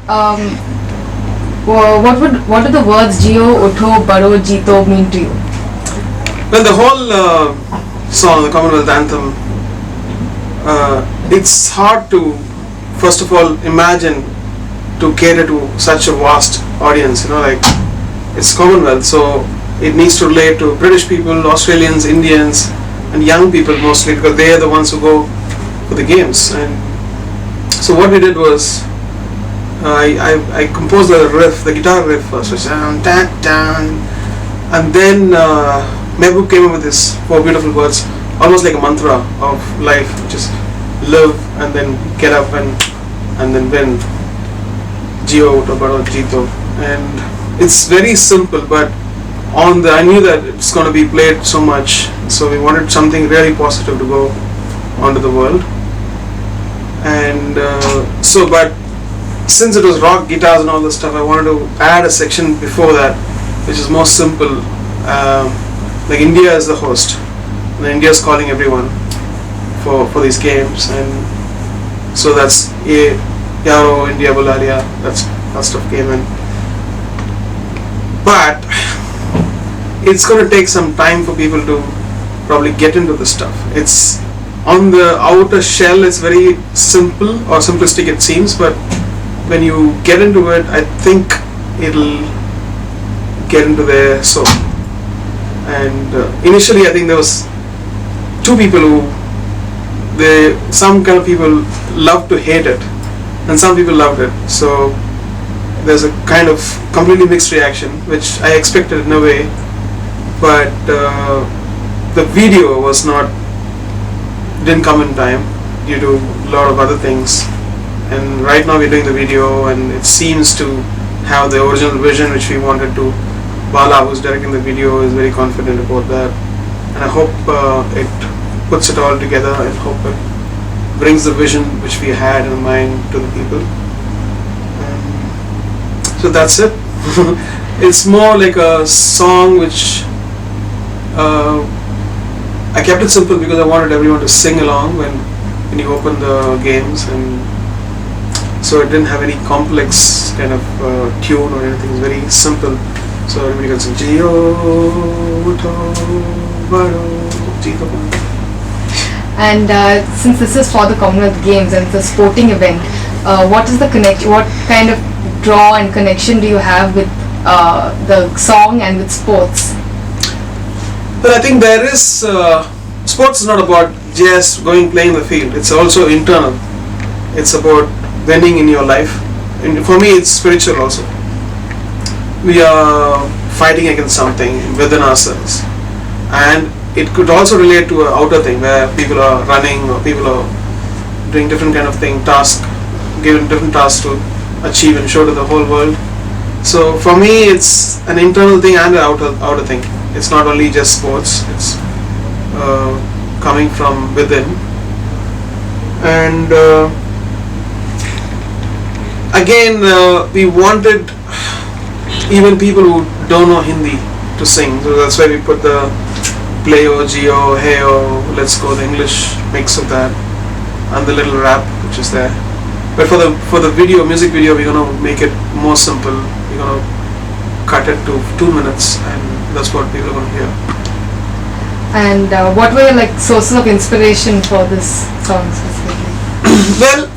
Um, what do the words Jio, Utho, Baro, Jito mean to you? Well, the whole song, the Commonwealth anthem, it's hard to, first of all, imagine to cater to such a vast audience. Like it's Commonwealth, so it needs to relate to British people, Australians, Indians, and young people mostly, because they are the ones who go for the games. And so what we did was, I composed the riff, the guitar riff first, which and then Mehboob came up with these 4 beautiful words, almost like a mantra of life, which is live and then get up and then win. Jio, Baro, Jito. And it's very simple, but I knew that it's going to be played so much, so we wanted something really positive to go onto the world. And but since it was rock guitars and all this stuff, I wanted to add a section before that, which is more simple. Like India is the host, and India is calling everyone for these games, and so that's Yaro, India, Bulalia, that stuff came in. But it's going to take some time for people to probably get into this stuff. It's on the outer shell, it's very simple or simplistic it seems, but when you get into it, I think it'll get into their soul. And initially I think there was 2 people who, some kind of people loved to hate it and some people loved it, so there's a kind of completely mixed reaction, which I expected in a way. But the video didn't come in time due to a lot of other things, and right now we're doing the video and it seems to have the original vision which we wanted to. Bala, who's directing the video, is very confident about that, and I hope it puts it all together. I hope it brings the vision which we had in mind to the people. So that's it. It's more like a song which I kept it simple because I wanted everyone to sing along when you open the games, and so it didn't have any complex kind of tune or anything. It's very simple, so everybody can sing Jio, Utho, Baro, Jito. And since this is for the Commonwealth Games and it's a sporting event, what is the connection? What kind of draw and connection do you have with the song and with sports? Well, I think there is, sports is not about just playing the field. It's also internal. It's about winning in your life. And for me, it's spiritual also. We are fighting against something within ourselves. And it could also relate to an outer thing where people are running or people are doing different kind of thing, given different tasks to achieve and show to the whole world. So for me, it's an internal thing and an outer thing. It's not only just sports, it's coming from within. And again, we wanted even people who don't know Hindi to sing, so that's why we put the Playo, Jio, Heyo, Let's Go, the English mix of that, and the little rap which is there. But for the music video, we're gonna make it more simple. We're gonna cut it to 2 minutes, and that's what people are gonna hear. And what were your sources of inspiration for this song specifically? Well,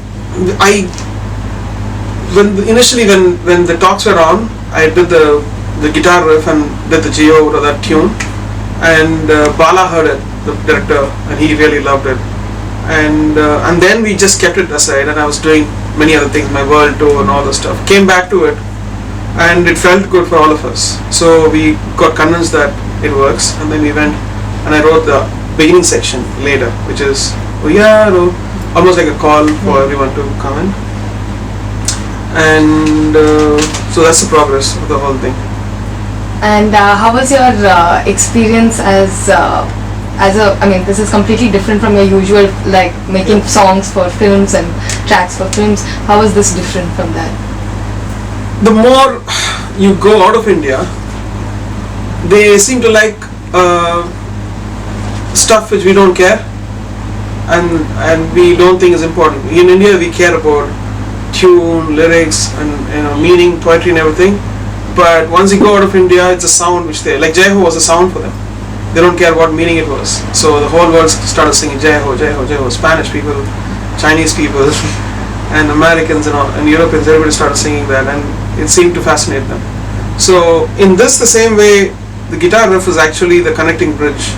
initially when the talks were on, I did the guitar riff and did the Jio or that tune, and Bala heard it, the director, and he really loved it. And then we just kept it aside, and I was doing many other things, my world tour and all the stuff. Came back to it, and it felt good for all of us. So we got convinced that it works, and then we went, and I wrote the beginning section later, which is almost like a call for everyone to come in. And so that's the progress of the whole thing. And how was your experience as this is completely different from your usual making songs for films and tracks for films. How was this different from that? The more you go out of India, they seem to like stuff which we don't care and we don't think is important. In India we care about tune, lyrics, and meaning, poetry, and everything. But once you go out of India, it's a sound which they like. Jai Ho was a sound for them. They don't care what meaning it was. So the whole world started singing Jai Ho, Jai Ho, Jai Ho. Spanish people, Chinese people, and Americans and Europeans, everybody started singing that, and it seemed to fascinate them. So in this, the same way, the guitar riff is actually the connecting bridge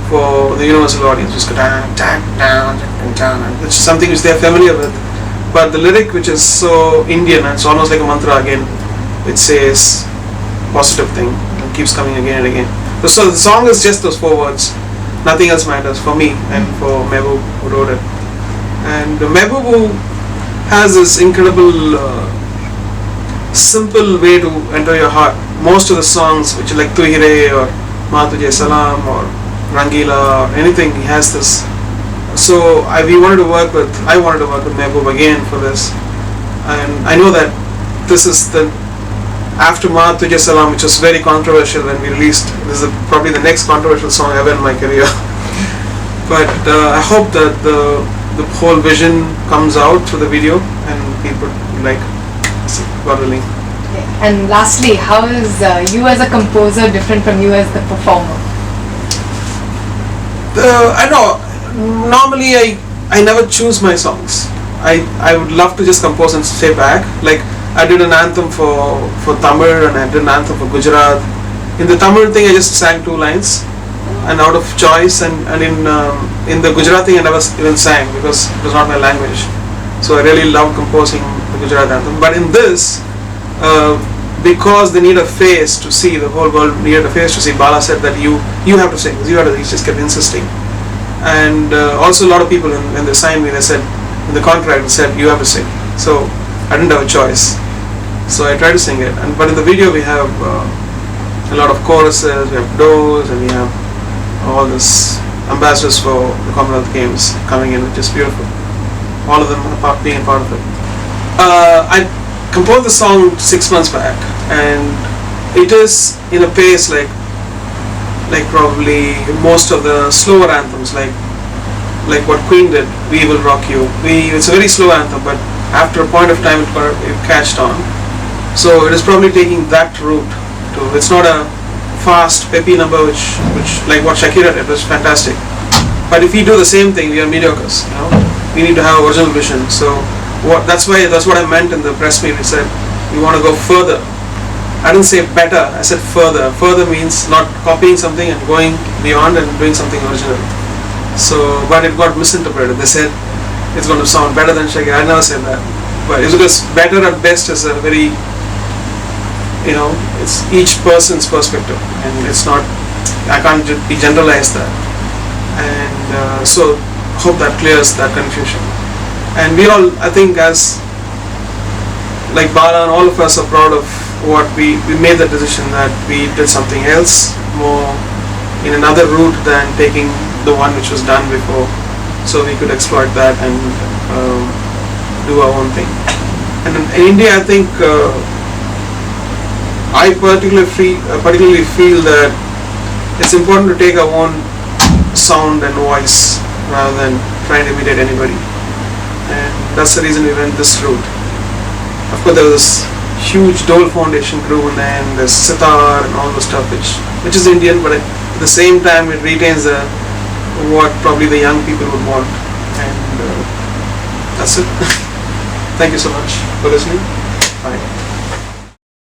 for the universal audience. Just go down, down, down, down, and it's something which they are familiar with. But the lyric, which is so Indian, and it's almost like a mantra again, which says positive thing and keeps coming again and again. So the song is just those 4 words. Nothing else matters for me and for Mehboob who wrote it. And Mehboob has this incredible simple way to enter your heart. Most of the songs, which are like Tu Hi Re or Ma Tujhe Salam or Rangila or anything, he has this. So I wanted to work with Mehboob again for this, and I know that this is the after Ma Tujhe Salam, which was very controversial when we released. This is probably the next controversial song ever in my career. But I hope that the whole vision comes out through the video and people like, God willing. Okay. And lastly, how is you as a composer different from you as the performer? I know. Normally, I never choose my songs. I would love to just compose and stay back. Like I did an anthem for Tamil and I did an anthem for Gujarat. In the Tamil thing, I just sang 2 lines, and out of choice. And in the Gujarat thing, I never even sang because it was not my language. So I really loved composing the Gujarat anthem. But in this, because they need a face to see, the whole world needed a face to see. Bala said that you have to sing this. He just kept insisting. And also a lot of people when they signed me, they said in the contract it said you have to sing. So I didn't have a choice. So I tried to sing it. But in the video we have a lot of choruses, we have doors, and we have all this ambassadors for the Commonwealth Games coming in, which is beautiful. All of them are being a part of it. I composed the song 6 months back, and it is in a pace like probably most of the slower anthems, like what Queen did, We Will Rock You. It's a very slow anthem, but after a point of time it catched on. So it is probably taking that route to. It's not a fast, peppy number, which like what Shakira did was fantastic. But if we do the same thing, we are mediocres. We need to have original vision. So that's what I meant in the press meet. We said we want to go further. I didn't say better, I said further. Further means not copying something and going beyond and doing something original. So, but it got misinterpreted. They said it's going to sound better than Shakira. I never said that. But it's because better at best is a very, it's each person's perspective. And it's not, I can't be generalized that. And so, hope that clears that confusion. And we all, I think as, like Bala and all of us are proud of what we made the decision that we did something else, more in another route than taking the one which was done before, so we could exploit that and do our own thing. And in India, I think I particularly feel that it's important to take our own sound and voice rather than trying to imitate anybody, and that's the reason we went this route. Of course, there was this huge Dole Foundation crew, and then there's sitar and all the stuff which is Indian, but at the same time it retains what probably the young people would want, and that's it. Thank you so much for listening. Bye.